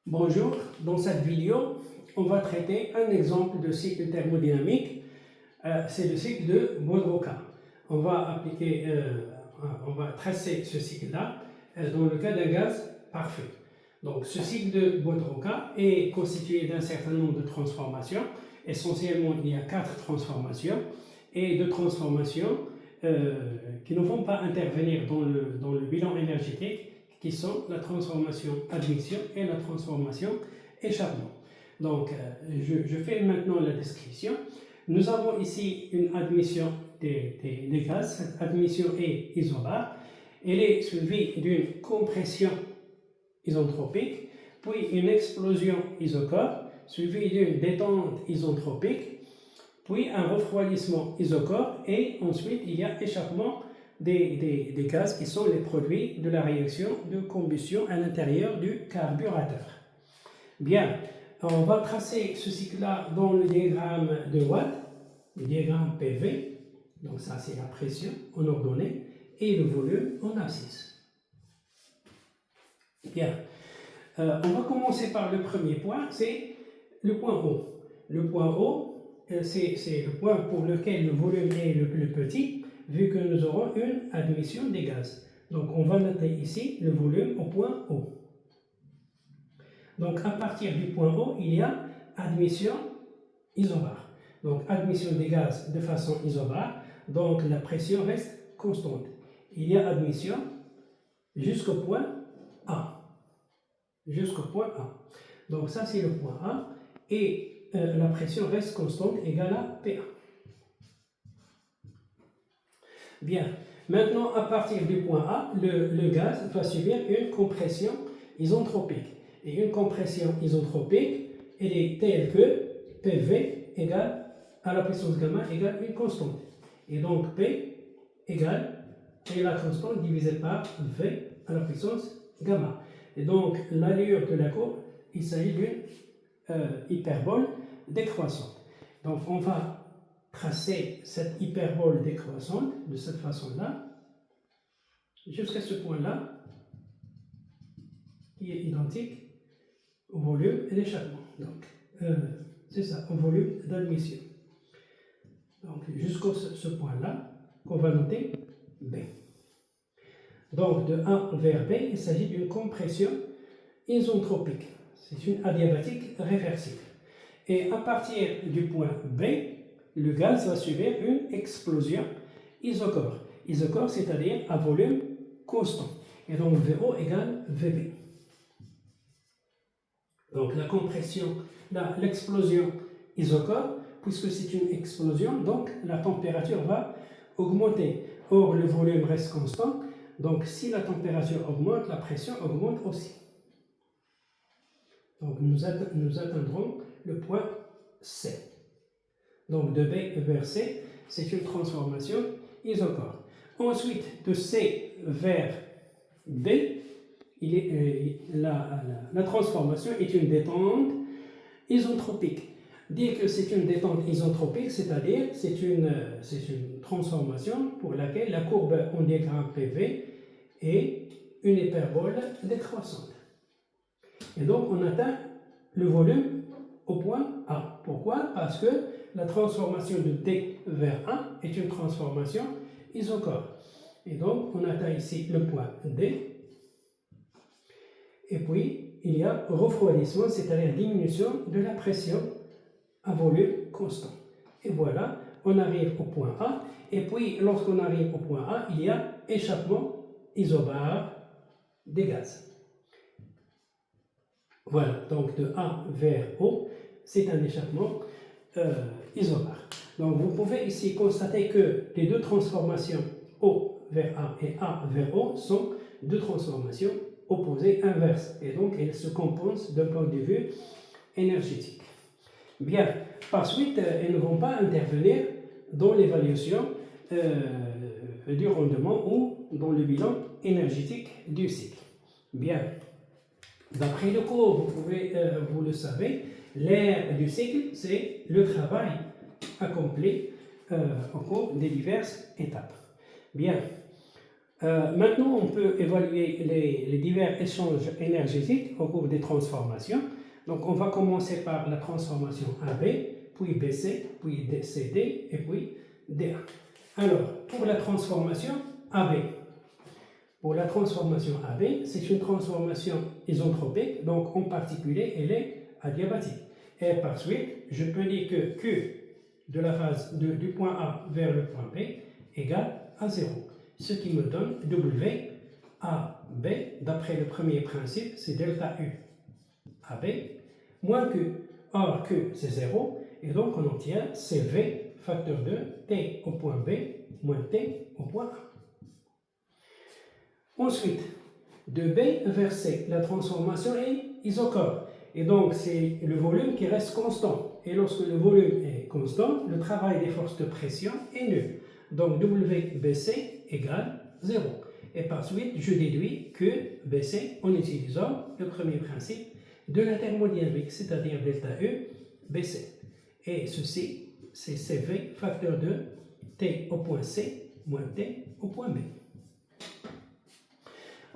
Bonjour, dans cette vidéo, on va traiter un exemple de cycle thermodynamique, c'est le cycle de Bois-Roca. On va tracer ce cycle-là dans le cas d'un gaz parfait. Donc ce cycle de Bois-Roca est constitué d'un certain nombre de transformations. Essentiellement, il y a 4 transformations et 2 transformations qui ne vont pas intervenir dans le bilan énergétique, qui sont la transformation admission et la transformation échappement. Donc, je fais maintenant la description. Nous avons ici une admission des gaz. Cette admission est isobare. Elle est suivie d'une compression isentropique, puis une explosion isochore, suivie d'une détente isentropique, puis un refroidissement isochore, et ensuite il y a échappement des gaz qui sont les produits de la réaction de combustion à l'intérieur du carburateur. Bien, on va tracer ce cycle-là dans le diagramme de Watt, le diagramme PV. Donc ça, c'est la pression en ordonnée et le volume en abscisse. Bien, on va commencer par le premier point, c'est le point O. Le point O, c'est le point pour lequel le volume est le plus petit, vu que nous aurons une admission des gaz. Donc on va noter ici le volume au point O. Donc à partir du point O, il y a admission isobare. Donc admission des gaz de façon isobare, donc la pression reste constante. Il y a admission jusqu'au point A. Jusqu'au point A. Donc ça c'est le point A, et la pression reste constante égale à PA. Bien, maintenant à partir du point A, le gaz va subir une compression isentropique. Et une compression isentropique, elle est telle que PV égale à la puissance gamma égale une constante. Et donc P égale la constante divisée par V à la puissance gamma. Et donc l'allure de la courbe, il s'agit d'une hyperbole décroissante. Donc on va tracer cette hyperbole décroissante de cette façon-là, jusqu'à ce point-là, qui est identique au volume et d'échappement. Donc, c'est ça, au volume d'admission. Donc, jusqu'à ce point-là, qu'on va noter B. Donc, de A vers B, il s'agit d'une compression isentropique. C'est une adiabatique réversible. Et à partir du point B, le gaz va subir une explosion isochore. Isochore, c'est-à-dire à volume constant. Et donc VO égale VB. Donc la compression, l'explosion isochore, puisque c'est une explosion, donc la température va augmenter. Or, le volume reste constant, donc si la température augmente, la pression augmente aussi. Donc nous atteindrons le point C. Donc de B vers C, c'est une transformation isochore. Ensuite, de C vers D, la transformation est une détente isentropique. Dire que c'est une détente isentropique, c'est-à-dire c'est une transformation pour laquelle la courbe en diagramme PV est une hyperbole décroissante. Et donc on atteint le volume au point A. Pourquoi? Parce que la transformation de D vers A est une transformation isochore. Et donc on atteint ici le point D. Et puis il y a refroidissement, c'est-à-dire diminution de la pression à volume constant. Et voilà, on arrive au point A. Et puis lorsqu'on arrive au point A, il y a échappement isobare des gaz. Voilà, donc de A vers O, c'est un échappement isobare. Donc vous pouvez ici constater que les deux transformations O vers A et A vers O sont deux transformations opposées, inverses, et donc elles se compensent d'un point de vue énergétique. Bien, par suite, elles ne vont pas intervenir dans l'évaluation du rendement ou dans le bilan énergétique du cycle. Bien. D'après le cours, vous le savez, l'aire du cycle, c'est le travail accompli au cours des diverses étapes. Bien, Maintenant, on peut évaluer les divers échanges énergétiques au cours des transformations. Donc, on va commencer par la transformation AB, puis BC, puis CD et puis DA. Alors, pour la transformation AB, c'est une transformation isotropique, donc en particulier, elle est adiabatique. Et par suite, je peux dire que Q de la phase du point A vers le point B égale à 0. Ce qui me donne W AB, d'après le premier principe, c'est delta U AB, moins Q. Or, Q, c'est 0, et donc on obtient CV, facteur de T au point B, moins T au point A. Ensuite, de B vers C, la transformation est isochore. Et donc, c'est le volume qui reste constant. Et lorsque le volume est constant, le travail des forces de pression est nul. Donc, WBC égale 0. Et par suite, je déduis que BC en utilisant le premier principe de la thermodynamique, c'est-à-dire delta U, BC. Et ceci, c'est CV, facteur de T au point C, moins T au point B.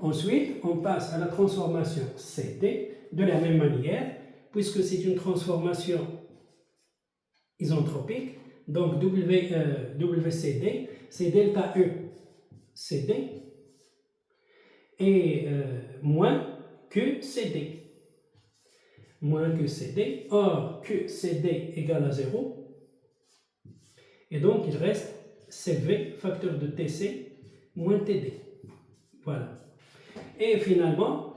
Ensuite, on passe à la transformation CD de la même manière, puisque c'est une transformation isotropique. Donc, WCD, c'est delta E CD et moins que CD. Moins que CD. Or, que CD égale à 0. Et donc, il reste CV, facteur de TC, moins TD. Voilà. Et finalement,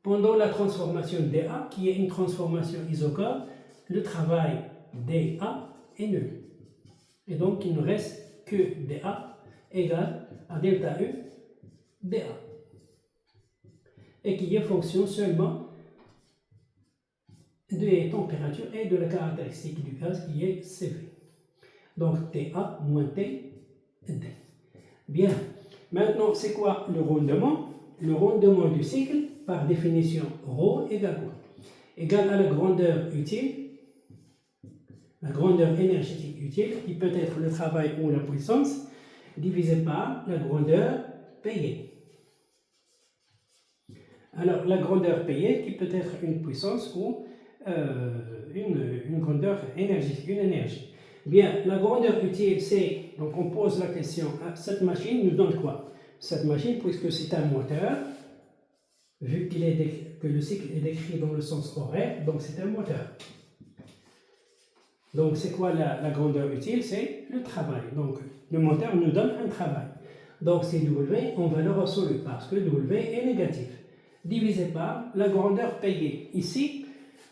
pendant la transformation DA, qui est une transformation isochore, le travail DA est nul. Et donc, il ne reste que DA égale à delta U DA. Et qui est fonction seulement des températures et de la caractéristique du gaz qui est CV. Donc, TA moins T, D. Bien. Maintenant, c'est quoi le rendement? Le rendement du cycle, par définition, ρ égale quoi? Égale à la grandeur utile, la grandeur énergétique utile, qui peut être le travail ou la puissance, divisé par la grandeur payée. Alors, la grandeur payée, qui peut être une puissance ou une grandeur énergétique, une énergie. Bien, la grandeur utile, c'est, donc on pose la question, cette machine nous donne quoi? Cette machine, puisque c'est un moteur, vu que le cycle est décrit dans le sens horaire, donc c'est un moteur. Donc c'est quoi la grandeur utile? C'est le travail. Donc le moteur nous donne un travail. Donc c'est W en valeur absolue, parce que W est négatif, divisé par la grandeur payée. Ici,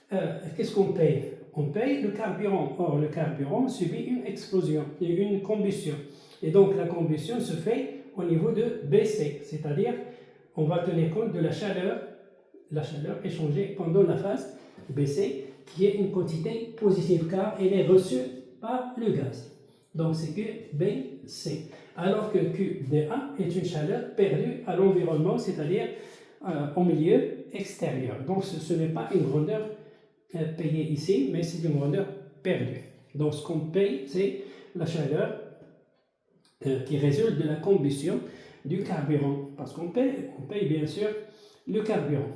qu'est-ce qu'on paye? On paye le carburant. Or, le carburant subit une explosion, une combustion. Et donc la combustion se fait au niveau de BC, c'est-à-dire on va tenir compte de la chaleur échangée pendant la phase BC, qui est une quantité positive car elle est reçue par le gaz. Donc c'est QBC. Alors que QDA est une chaleur perdue à l'environnement, c'est-à-dire au milieu extérieur. Donc ce n'est pas une grandeur payée ici, mais c'est une grandeur perdue. Donc ce qu'on paye, c'est la chaleur qui résulte de la combustion du carburant, parce qu'on paye bien sûr le carburant.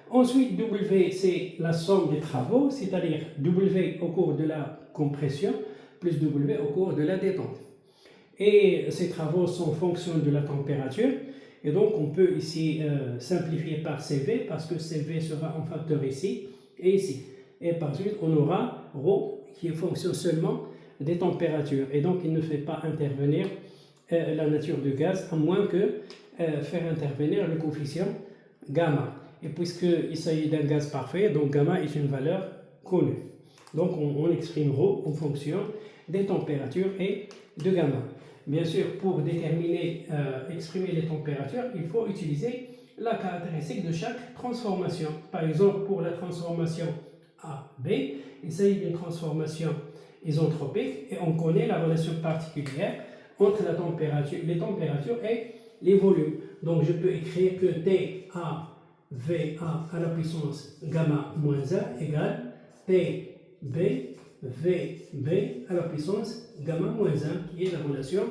Ensuite, W, c'est la somme des travaux, c'est-à-dire W au cours de la compression plus W au cours de la détente. Et ces travaux sont en fonction de la température, et donc on peut ici simplifier par CV, parce que CV sera en facteur ici et ici. Et par suite, on aura ρ qui est fonction seulement des températures, et donc il ne fait pas intervenir la nature du gaz, à moins que faire intervenir le coefficient gamma. Et puisqu'il s'agit d'un gaz parfait, donc gamma est une valeur connue. Donc on exprime ρ en fonction des températures et de gamma. Bien sûr, pour déterminer, exprimer les températures, il faut utiliser la caractéristique de chaque transformation. Par exemple, pour la transformation AB, il s'agit d'une transformation isotropique et on connaît la relation particulière entre les températures et les volumes. Donc je peux écrire que TAVA à la puissance gamma moins 1 égale TBVB à la puissance gamma moins 1, qui est la relation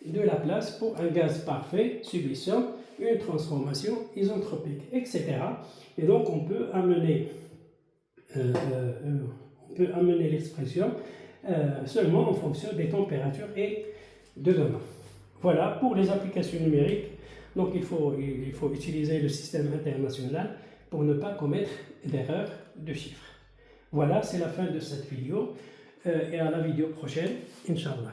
de la place pour un gaz parfait subissant une transformation isentropique, etc. Et donc on peut amener l'expression seulement en fonction des températures et de demain. Voilà pour les applications numériques. Donc il faut utiliser le système international pour ne pas commettre d'erreurs de chiffres. Voilà, c'est la fin de cette vidéo et à la vidéo prochaine, Inch'Allah.